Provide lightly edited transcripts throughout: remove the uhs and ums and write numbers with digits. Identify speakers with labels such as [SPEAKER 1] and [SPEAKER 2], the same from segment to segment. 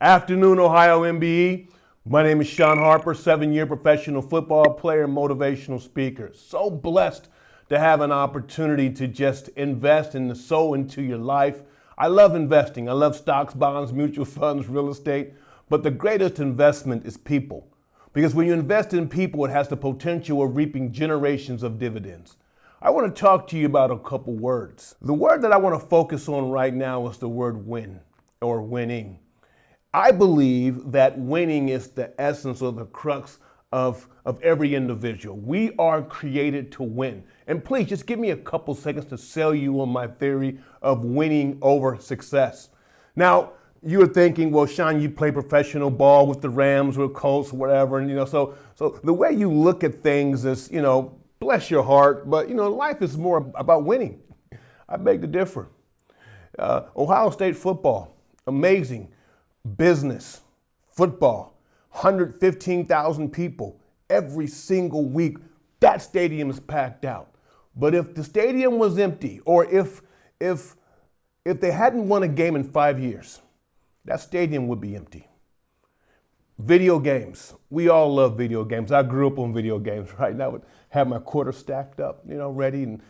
[SPEAKER 1] Afternoon, OhioMBE. My name is Shawn Harper, 7-year professional football player, motivational speaker. So blessed to have an opportunity to just invest and to sow into your life. I love investing. I love stocks, bonds, mutual funds, real estate. But the greatest investment is people. Because when you invest in people, it has the potential of reaping generations of dividends. I want to talk to you about a couple words. The word that I want to focus on right now is the word win or winning. I believe that winning is the essence or the crux of every individual. We are created to win. And please just give me a couple seconds to sell you on my theory of winning over success. Now, you're thinking, well, Shawn, you play professional ball with the Rams or Colts, whatever. And, so the way you look at things is, bless your heart. But, life is more about winning. I beg to differ. Ohio State football, amazing. Business, football, 115,000 people every single week. That stadium is packed out. But if the stadium was empty, or if they hadn't won a game in 5 years, that stadium would be empty. Video games. We all love video games. I grew up on video games, right? And I would have my quarter stacked up, ready and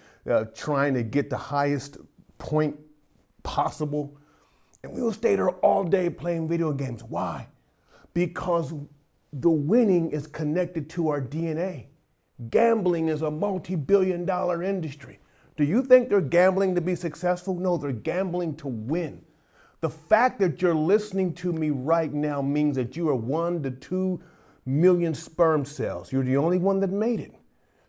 [SPEAKER 1] trying to get the highest point possible. And we will stay there all day playing video games. Why? Because the winning is connected to our DNA. Gambling is a multi-billion-dollar industry. Do you think they're gambling to be successful? No, they're gambling to win. The fact that you're listening to me right now means that you are 1 to 2 million sperm cells. You're the only one that made it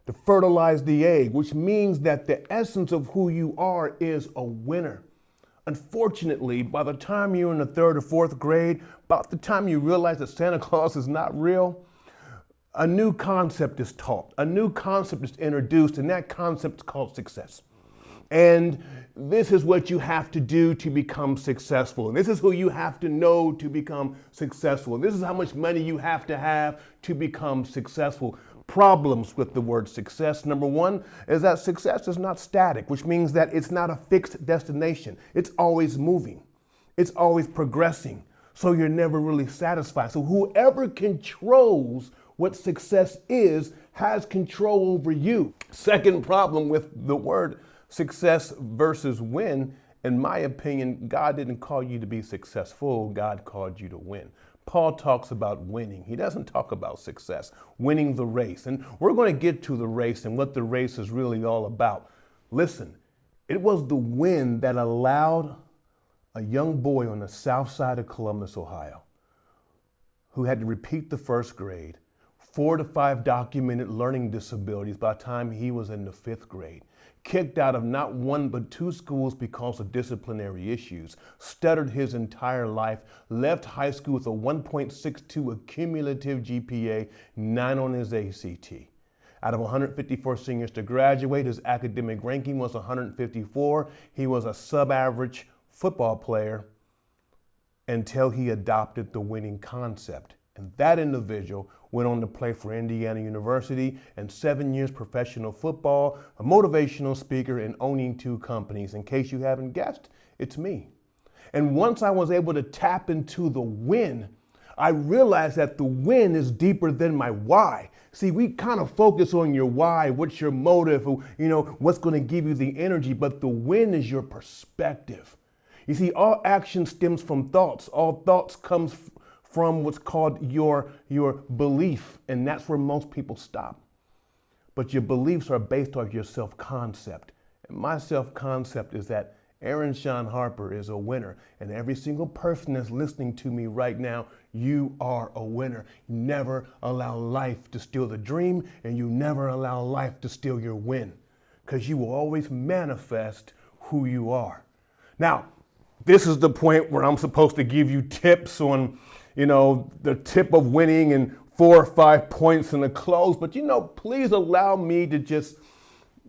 [SPEAKER 1] to fertilize the egg, which means that the essence of who you are is a winner. Unfortunately, by the time you're in the 3rd or 4th grade, about the time you realize that Santa Claus is not real, a new concept is taught. A new concept is introduced, and that concept is called success. And this is what you have to do to become successful. And this is who you have to know to become successful. And this is how much money you have to become successful. Problems with the word success. Number one is that success is not static, which means that it's not a fixed destination. It's always moving. It's always progressing. So you're never really satisfied. So whoever controls what success is has control over you. Second problem with the word success versus win, in my opinion, God didn't call you to be successful. God called you to win. Paul talks about winning. He doesn't talk about success, winning the race. And we're going to get to the race and what the race is really all about. Listen, it was the win that allowed a young boy on the south side of Columbus, Ohio, who had to repeat the 1st grade, 4 to 5 documented learning disabilities by the time he was in the 5th grade, kicked out of not 1 but 2 schools because of disciplinary issues, stuttered his entire life, left high school with a 1.62 cumulative GPA, 9 on his ACT. Out of 154 seniors to graduate, his academic ranking was 154. He was a sub-average football player until he adopted the winning concept. And that individual went on to play for Indiana University and 7 years professional football, a motivational speaker, and owning 2 companies. In case you haven't guessed, it's me. And once I was able to tap into the win, I realized that the win is deeper than my why. See, we kind of focus on your why, what's your motive, what's going to give you the energy, but the win is your perspective. You see, all action stems from thoughts. All thoughts comes from what's called your belief, and that's where most people stop. But your beliefs are based on your self-concept. And my self-concept is that Aaron Shawn Harper is a winner, and every single person that's listening to me right now, you are a winner. You never allow life to steal the dream, and you never allow life to steal your win, because you will always manifest who you are. Now, this is the point where I'm supposed to give you tips on the tip of winning and 4 or 5 points in the close. But, please allow me to just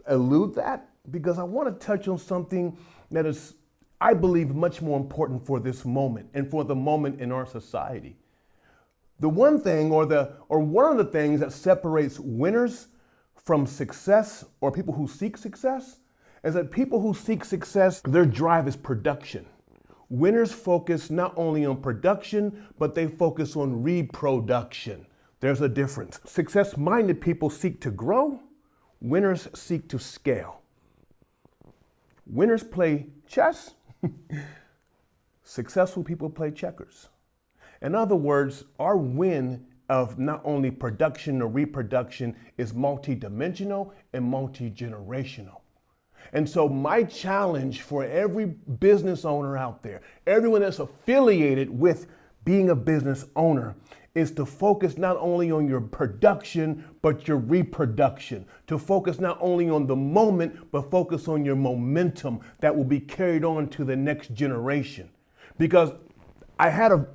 [SPEAKER 1] elude that, because I want to touch on something that is, I believe, much more important for this moment and for the moment in our society. The one thing or one of the things that separates winners from success or people who seek success is that people who seek success, their drive is production. Winners focus not only on production, but they focus on reproduction. There's a difference. Success-minded people seek to grow. Winners seek to scale. Winners play chess. Successful people play checkers. In other words, our win of not only production or reproduction is multidimensional and multi-generational. And so my challenge for every business owner out there, everyone that's affiliated with being a business owner, is to focus not only on your production, but your reproduction. To focus not only on the moment, but focus on your momentum that will be carried on to the next generation. Because I had a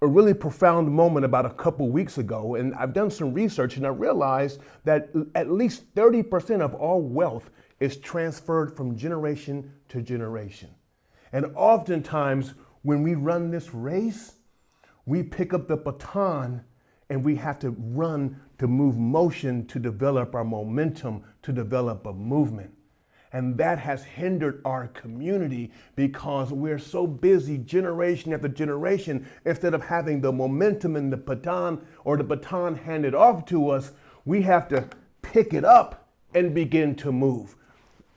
[SPEAKER 1] really profound moment about a couple weeks ago, and I've done some research and I realized that at least 30% of all wealth is transferred from generation to generation. And oftentimes when we run this race, we pick up the baton and we have to run to move motion, to develop our momentum, to develop a movement. And that has hindered our community because we're so busy generation after generation, instead of having the momentum and the baton, or the baton handed off to us, we have to pick it up and begin to move.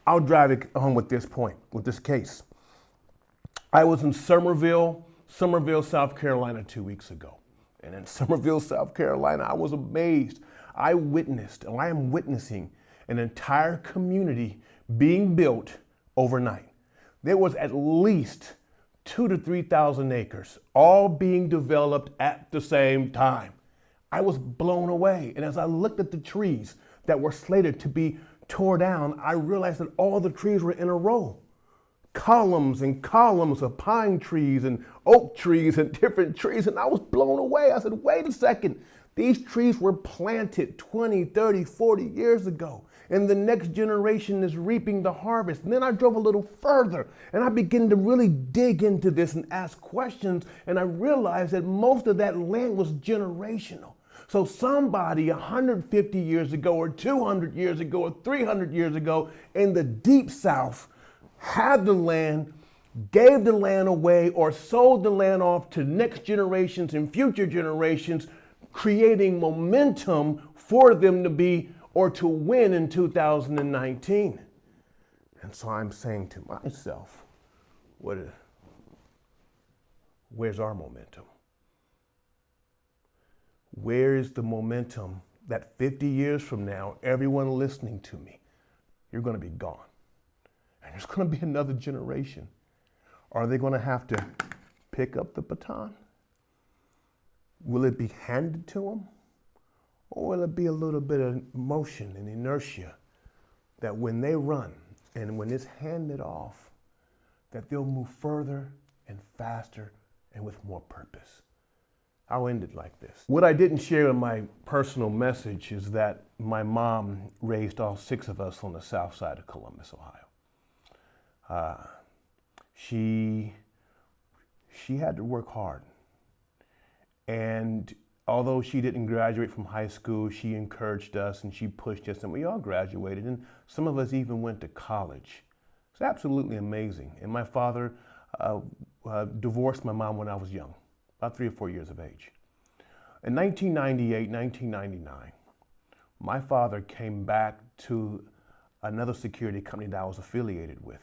[SPEAKER 1] I'll drive it home with this point, with this case. I was in Summerville, South Carolina 2 weeks ago. And in Summerville, South Carolina, I was amazed. I witnessed, and I am witnessing, an entire community being built overnight. There was at least 2,000 to 3,000 acres, all being developed at the same time. I was blown away. And as I looked at the trees that were slated to be tore down, I realized that all the trees were in a row. Columns and columns of pine trees and oak trees and different trees. And I was blown away. I said, wait a second. These trees were planted 20, 30, 40 years ago. And the next generation is reaping the harvest. And then I drove a little further and I began to really dig into this and ask questions. And I realized that most of that land was generational. So somebody 150 years ago or 200 years ago or 300 years ago in the deep South had the land, gave the land away, or sold the land off to next generations and future generations, creating momentum for them to be or to win in 2019. And so I'm saying to myself, where's our momentum? Where is the momentum that 50 years from now, everyone listening to me, you're going to be gone? And there's going to be another generation. Are they going to have to pick up the baton? Will it be handed to them? Or will it be a little bit of motion and inertia that when they run and when it's handed off, that they'll move further and faster and with more purpose? I'll end it like this. What I didn't share in my personal message is that my mom raised all 6 of us on the south side of Columbus, Ohio. She had to work hard. And although she didn't graduate from high school, she encouraged us and she pushed us, and we all graduated, and some of us even went to college. It's absolutely amazing. And my father divorced my mom when I was young, about 3 or 4 years of age. In 1998, 1999, my father came back to another security company that I was affiliated with.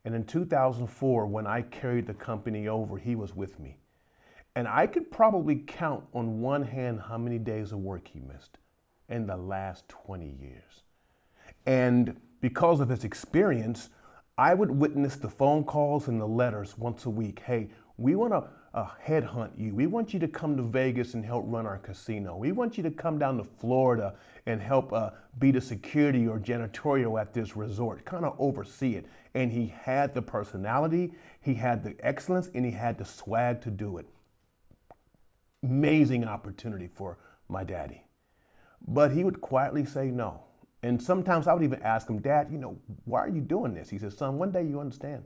[SPEAKER 1] And in 2004, when I carried the company over, he was with me. And I could probably count on one hand how many days of work he missed in the last 20 years. And because of his experience, I would witness the phone calls and the letters once a week. Hey, we want to headhunt you. We want you to come to Vegas and help run our casino. We want you to come down to Florida and help be the security or janitorial at this resort, kind of oversee it. And he had the personality, he had the excellence, and he had the swag to do it. Amazing opportunity for my daddy. But he would quietly say no. And sometimes I would even ask him, Dad, why are you doing this? He says, son, one day you understand.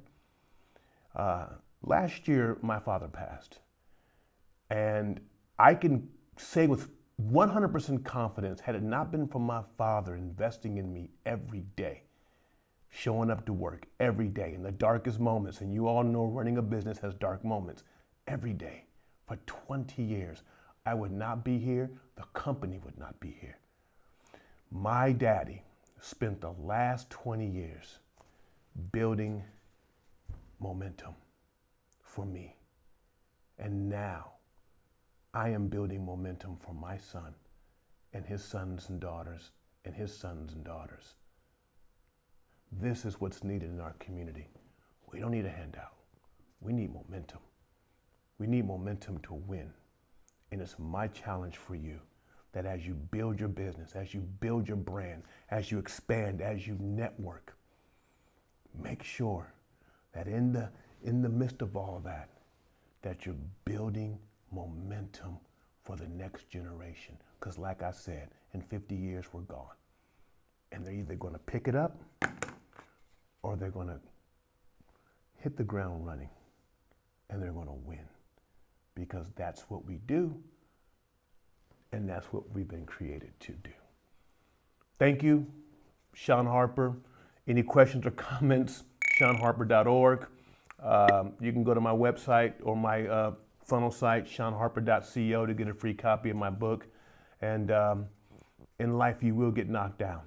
[SPEAKER 1] Last year, my father passed. And I can say with 100% confidence, had it not been for my father investing in me every day, showing up to work every day in the darkest moments. And you all know running a business has dark moments every day. For 20 years, I would not be here. The company would not be here. My daddy spent the last 20 years building momentum for me. And now I am building momentum for my son and his sons and daughters and his sons and daughters. This is what's needed in our community. We don't need a handout. We need momentum. We need momentum to win. And it's my challenge for you that as you build your business, as you build your brand, as you expand, as you network, make sure that in the midst of all that, that you're building momentum for the next generation. Because like I said, in 50 years, we're gone. And they're either going to pick it up or they're going to hit the ground running and they're going to win. Because that's what we do, and that's what we've been created to do. Thank you, Shawn Harper. Any questions or comments, ShawnHarper.org. You can go to my website or my funnel site, ShawnHarper.co, to get a free copy of my book. And in life, you will get knocked down.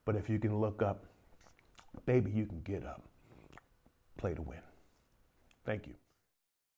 [SPEAKER 1] But if you can look up, baby, you can get up. Play to win. Thank you.